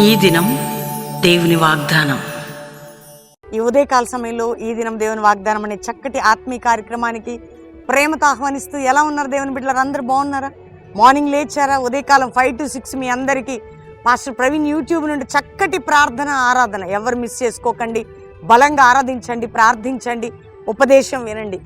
ఈ దినం దేవుని వాగ్దానం. ఈ ఉదయకాల సమయంలో ఈ దినం దేవుని వాగ్దానం అనే చక్కటి ఆత్మీయ కార్యక్రమానికి ప్రేమతో ఆహ్వానిస్తూ, ఎలా ఉన్నారు దేవుని బిడ్డలారు? అందరూ బాగున్నారా? మార్నింగ్ లేచారా? ఉదయకాలం 5 to 6 మీ అందరికీ పాస్టర్ ప్రవీణ్ యూట్యూబ్ నుండి చక్కటి ప్రార్థన ఆరాధన ఎవరు మిస్ చేసుకోకండి. బలంగా ఆరాధించండి, ప్రార్థించండి, ఉపదేశం వినండి.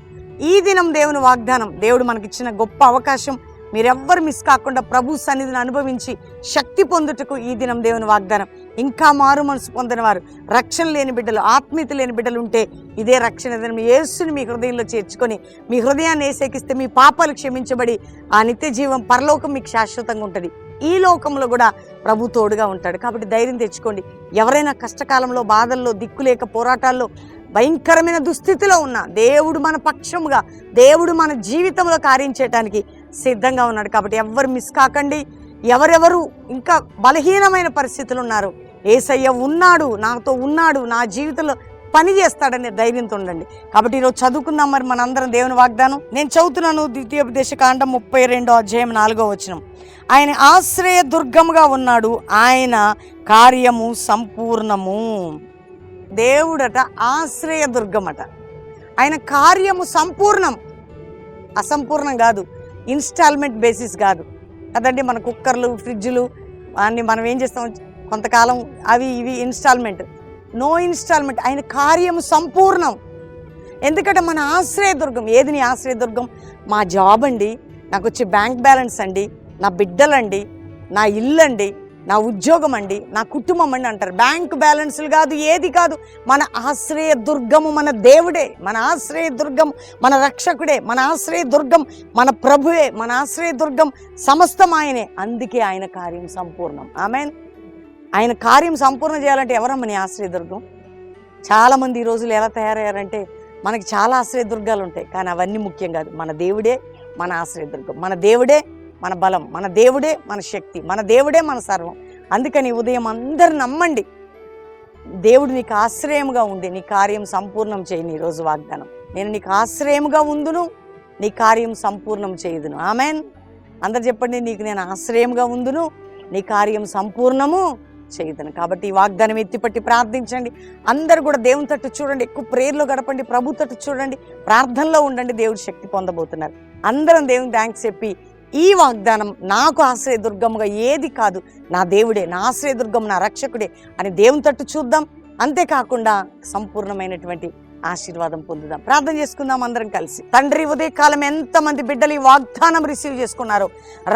ఈ దినం దేవుని వాగ్దానం, దేవుడు మనకిచ్చిన గొప్ప అవకాశం. మీరెవ్వరు మిస్ కాకుండా ప్రభు సన్నిధిని అనుభవించి శక్తి పొందుటకు ఈ దినం దేవుని వాగ్దానం. ఇంకా మారు మనసు పొందిన వారు, రక్షణ లేని బిడ్డలు, ఆత్మీయత లేని బిడ్డలు ఉంటే ఇదే రక్షణ దినం. యేసుని మీ హృదయంలో చేర్చుకొని మీ హృదయాన్ని ఏసేకిస్తే మీ పాపాలు క్షమించబడి ఆ నిత్య జీవం పరలోకం మీకు శాశ్వతంగా ఉంటుంది. ఈ లోకంలో కూడా ప్రభు తోడుగా ఉంటాడు. కాబట్టి ధైర్యం తెచ్చుకోండి. ఎవరైనా కష్టకాలంలో, బాధల్లో, దిక్కులేక, పోరాటాల్లో, భయంకరమైన దుస్థితిలో ఉన్న దేవుడు మన పక్షముగా, దేవుడు మన జీవితంలో కార్యం చేయడానికి సిద్ధంగా ఉన్నాడు. కాబట్టి ఎవ్వరు మిస్ కాకండి. ఎవరెవరు ఇంకా బలహీనమైన పరిస్థితులు ఉన్నారు, యేసయ్య ఉన్నాడు, నాతో ఉన్నాడు, నా జీవితంలో పని చేస్తాడనే ధైర్యంతో ఉండండి. కాబట్టి ఈరోజు చదువుకుందాం మరి మనందరం దేవుని వాగ్దానం. నేను చదువుతున్నాను ద్వితీయోపదేశకాండం 32వ అధ్యాయం 4వ వచనం. ఆయన ఆశ్రయ దుర్గముగా ఉన్నాడు, ఆయన కార్యము సంపూర్ణము. దేవుడట ఆశ్రయ దుర్గమట, ఆయన కార్యము సంపూర్ణం, అసంపూర్ణం కాదు, ఇన్స్టాల్మెంట్ బేసిస్ కాదు కదండి. మన కుక్కర్లు, ఫ్రిడ్జ్లు అన్నీ మనం ఏం చేస్తాం, కొంతకాలం అవి ఇవి ఇన్స్టాల్మెంట్, నో ఇన్స్టాల్మెంట్. ఆయన కార్యము సంపూర్ణం. ఎందుకంటే మన ఆశ్రయదుర్గం. ఏది నీ ఆశ్రయదుర్గం? మా జాబ్ అండి, నాకు వచ్చే బ్యాంక్ బ్యాలెన్స్ అండి, నా బిడ్డలండి, నా ఇల్లు అండి, నా ఉద్యోగం అండి, నా కుటుంబం అండి అంటారు. బ్యాంక్ బ్యాలెన్స్లు కాదు, ఏది కాదు. మన ఆశ్రయ దుర్గము మన దేవుడే, మన ఆశ్రయ దుర్గం మన రక్షకుడే, మన ఆశ్రయ దుర్గం మన ప్రభువే, మన ఆశ్రయ దుర్గం సమస్తం ఆయనే. అందుకే ఆయన కార్యం సంపూర్ణం. ఆమేన్. ఆయన కార్యం సంపూర్ణం చేయాలంటే ఎవరమ్మ నీ ఆశ్రయ దుర్గం? చాలామంది ఈ రోజులు ఎలా తయారయ్యారంటే, మనకి చాలా ఆశ్రయ దుర్గాలు ఉంటాయి, కానీ అవన్నీ ముఖ్యం కాదు. మన దేవుడే మన ఆశ్రయ దుర్గం, మన దేవుడే మన బలం, మన దేవుడే మన శక్తి, మన దేవుడే మన సర్వం. అందుకని ఉదయం అందరు నమ్మండి, దేవుడు నీకు ఆశ్రయముగా ఉండి నీ కార్యం సంపూర్ణం చేయని. ఈరోజు వాగ్దానం, నేను నీకు ఆశ్రయముగా ఉందును, నీ కార్యం సంపూర్ణం చేయుదును. ఆమెన్. అందరు చెప్పండి, నీకు నేను ఆశ్రయముగా ఉందును, నీ కార్యం సంపూర్ణము చేయుదును. కాబట్టి ఈ వాగ్దానం ఎత్తిపట్టి ప్రార్థించండి. అందరు కూడా దేవుని తట్టు చూడండి, ఎక్కువ ప్రేయర్లో గడపండి, ప్రభు తట్టు చూడండి, ప్రార్థనలో ఉండండి. దేవుడు శక్తి పొందబోతున్నారు. అందరం దేవుని థ్యాంక్స్ చెప్పి, ఈ వాగ్దానం నాకు ఆశ్రయదుర్గముగా ఏది కాదు, నా దేవుడే నా ఆశ్రయదుర్గం, నా రక్షకుడే అని దేవుని తట్టు చూద్దాం. అంతేకాకుండా సంపూర్ణమైనటువంటి ఆశీర్వాదం పొందుదాం. ప్రార్థన చేసుకుందాం అందరం కలిసి. తండ్రి, ఉదయకాలం ఎంతమంది బిడ్డలు ఈ వాగ్దానం రిసీవ్ చేసుకున్నారో,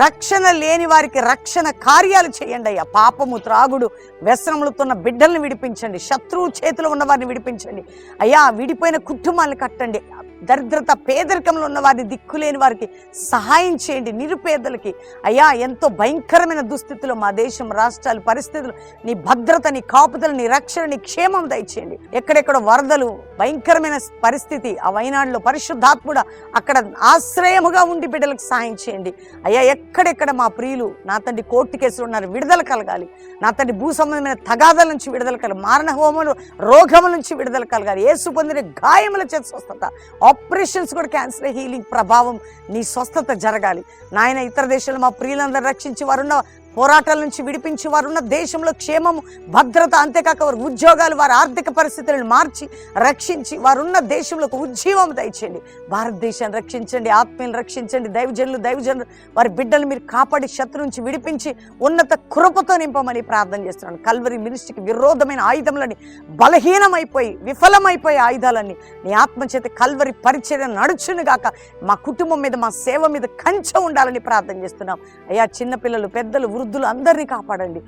రక్షణ లేని వారికి రక్షణ కార్యాలు చేయండి అయ్యా. పాపము, త్రాగుడు, వ్యసనములతో ఉన్న బిడ్డల్ని విడిపించండి. శత్రువు చేతిలో ఉన్న వారిని విడిపించండి అయ్యా. విడిపోయిన కుటుంబాలను కట్టండి. దరిద్రత, పేదరికంలో ఉన్న వారిని, దిక్కులేని వారికి సహాయం చేయండి. నిరుపేదలకి అయ్యా, ఎంతో భయంకరమైన దుస్థితిలో మా దేశం, రాష్ట్రాలు, పరిస్థితులు, నీ భద్రత, నీ కాపుదల, నీ రక్షణ, నీ క్షేమం దయచేయండి. ఎక్కడెక్కడ వరదలు, భయంకరమైన పరిస్థితి, ఆ వైనాడులో పరిశుద్ధాత్ముడ అక్కడ ఆశ్రయముగా ఉండి బిడ్డలకు సహాయం చేయండి అయ్యా. ఎక్కడెక్కడ మా ప్రియులు నా తండ్రి కోర్టు కేసులు ఉన్నారు, విడుదల కలగాలి. నా తండ్రి భూ సంబంధమైన తగాదాల నుంచి విడుదల కలగాలి, మారణ హోమములు, రోగముల నుంచి విడుదల కలగాలి. యేసు పొందిన గాయముల చేత స్వస్థత, ఆపరేషన్స్ కూడా క్యాన్సర్, హీలింగ్ ప్రభావం, నీ స్వస్థత జరగాలి నాయన. ఇతర దేశాల్లో మా ప్రియులందరూ రక్షించి, వారున్న పోరాటాల నుంచి విడిపించి, వారున్న దేశంలో క్షేమము, భద్రత, అంతేకాక వారి ఉద్యోగాలు, వారి ఆర్థిక పరిస్థితులను మార్చి రక్షించి, వారున్న దేశంలో ఒక ఉజ్జీవం దయచేయండి. భారతదేశాన్ని రక్షించండి, ఆత్మీయులను రక్షించండి. దైవజనులు వారి బిడ్డలు మీరు కాపాడి, శత్రు నుంచి విడిపించి ఉన్నత కృపతో నింపమని ప్రార్థన చేస్తున్నాను. కల్వరి మినిస్ట్రీకి విరోధమైన ఆయుధములని, బలహీనమైపోయి విఫలమైపోయే ఆయుధాలన్నీ నీ ఆత్మచేత కల్వరి పరిచర్య నడుచును గాక. మా కుటుంబం మీద, మా సేవ మీద కంచె ఉండాలని ప్రార్థన చేస్తున్నాం అయ్యా. చిన్నపిల్లలు, పెద్దలు, వృద్ధులు అందరినీ కాపాడండి.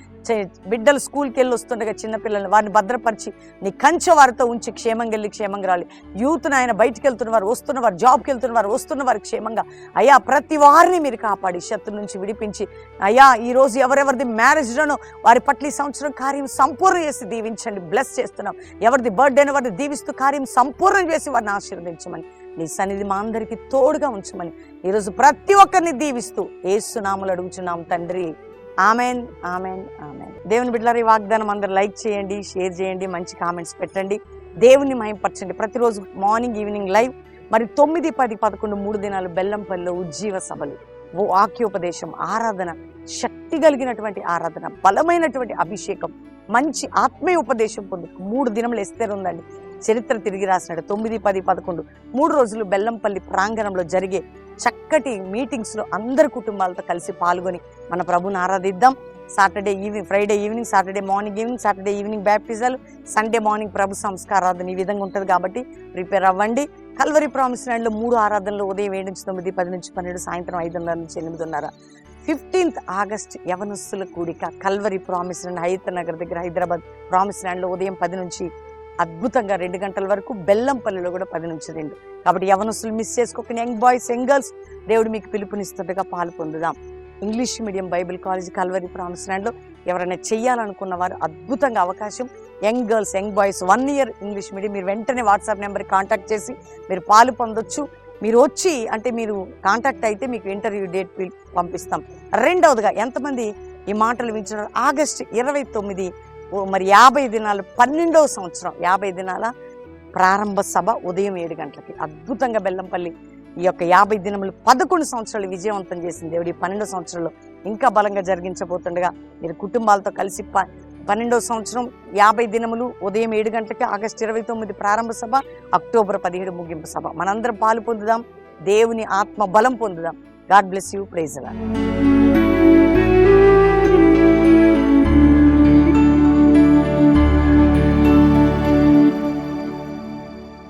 బిడ్డలు స్కూల్కి వెళ్ళి వస్తుండగా చిన్నపిల్లల్ని, వారిని భద్రపరిచి నీ కంచె వారితో ఉంచి క్షేమంగా వెళ్ళి క్షేమంగా రాలి. యూత్ నాయన బయటికి వెళ్తున్న వారు, వస్తున్న వారు, జాబ్కి వెళ్తున్న వారు, వస్తున్న వారు క్షేమంగా అయ్యా. ప్రతి వారిని మీరు కాపాడి శత్రు నుంచి విడిపించి అయ్యా. ఈరోజు ఎవరెవరిది మ్యారేజ్లోనో వారి పట్ల ఈ సంవత్సరం కార్యం సంపూర్ణ చేసి దీవించండి, బ్లెస్ చేస్తున్నాం. ఎవరిది బర్త్డేనో వారిని దీవిస్తూ కార్యం సంపూర్ణం చేసి వారిని ఆశీర్వదించమని, నీ సన్నిధి మా అందరికీ తోడుగా ఉంచమని ఈరోజు ప్రతి ఒక్కరిని దీవిస్తూ యేసు నామములో అడుగుచున్నాం తండ్రి. Amen, amen, amen. దేవుని బిడ్డలారా, ఈ వాగ్దానం అందరూ లైక్ చేయండి, షేర్ చేయండి, మంచి కామెంట్స్ పెట్టండి, దేవుని మహిమపరచండి. ప్రతిరోజు మార్నింగ్, ఈవినింగ్ లైవ్, మరి 9, 10, 11 3 దినాలు బెల్లంపల్లిలో ఉజ్జీవ సభలు. వాక్యోపదేశం, ఆరాధన, శక్తి కలిగినటువంటి ఆరాధన, బలమైనటువంటి అభిషేకం, మంచి ఆత్మీయ ఉపదేశం పొందు 3 దినములు ఎస్తేర్ ఉందండి. చరిత్ర తిరిగి రాసినాడు. 9, 10, 11 3 రోజులు బెల్లంపల్లి ప్రాంగణంలో జరిగే చక్కటి మీటింగ్స్లో అందరి కుటుంబాలతో కలిసి పాల్గొని మన ప్రభుని ఆరాధిద్దాం. Saturday evening, Friday evening, Saturday morning evening, Saturday evening బ్యాప్టిజాలు, సండే మార్నింగ్ ప్రభు సంస్కారాధన, ఈ విధంగా ఉంటుంది కాబట్టి ప్రిపేర్ అవ్వండి. కల్వరి ప్రామిస్ ల్యాండ్లో 3 ఆరాధనలు ఉదయం 7 నుంచి 9, 10 నుంచి 12, సాయంత్రం 5:30 నుంచి 8:30. 15th ఆగస్ట్ యవనస్తుల కూడిక Calvary promise land, Hyder Nagar దగ్గర, హైదరాబాద్ ప్రామిస్ ల్యాండ్లో ఉదయం 10 నుంచి అద్భుతంగా 2 గంటల వరకు, బెల్లంపల్లిలో కూడా 10 నుంచి 2. కాబట్టి యవనస్తులు మిస్ చేసుకోకుండా, యంగ్ బాయ్స్, యంగ్ గర్ల్స్, దేవుడు మీకు పిలుపునిస్తుండగా పాలు పొందుదాం. English medium Bible college Calvary promise ల్యాండ్లో ఎవరైనా చెయ్యాలనుకున్న వారు అద్భుతంగా అవకాశం. Young girls, young boys 1 year English medium, మీరు వెంటనే వాట్సాప్ నెంబర్కి కాంటాక్ట్ చేసి మీరు పాలు పొందొచ్చు. మీరు వచ్చి అంటే మీరు కాంటాక్ట్ అయితే మీకు ఇంటర్వ్యూ డేట్ పంపిస్తాం. రెండవదిగా ఎంతమంది ఈ మాటలు వింటున్నారు? ఆగస్టు 29 మరి 50 దినాలు 12వ సంవత్సరం 50 దినాల ప్రారంభ సభ ఉదయం 7 గంటలకి అద్భుతంగా బెల్లంపల్లి ఈ యొక్క 50 దినములు 11 సంవత్సరాలు విజయవంతం చేసింది దేవుడు. ఈ 12వ సంవత్సరంలో ఇంకా బలంగా జరిగించబోతుండగా మీరు కుటుంబాలతో కలిసి 12వ సంవత్సరం 50 దినములు ఉదయం 7 గంటలకి, ఆగస్టు 29 ప్రారంభ సభ, అక్టోబర్ 17 ముగింపు సభ. మనందరం పాలు పొందుదాం, దేవుని ఆత్మ బలం పొందుదాం. God bless you. Praise the lord.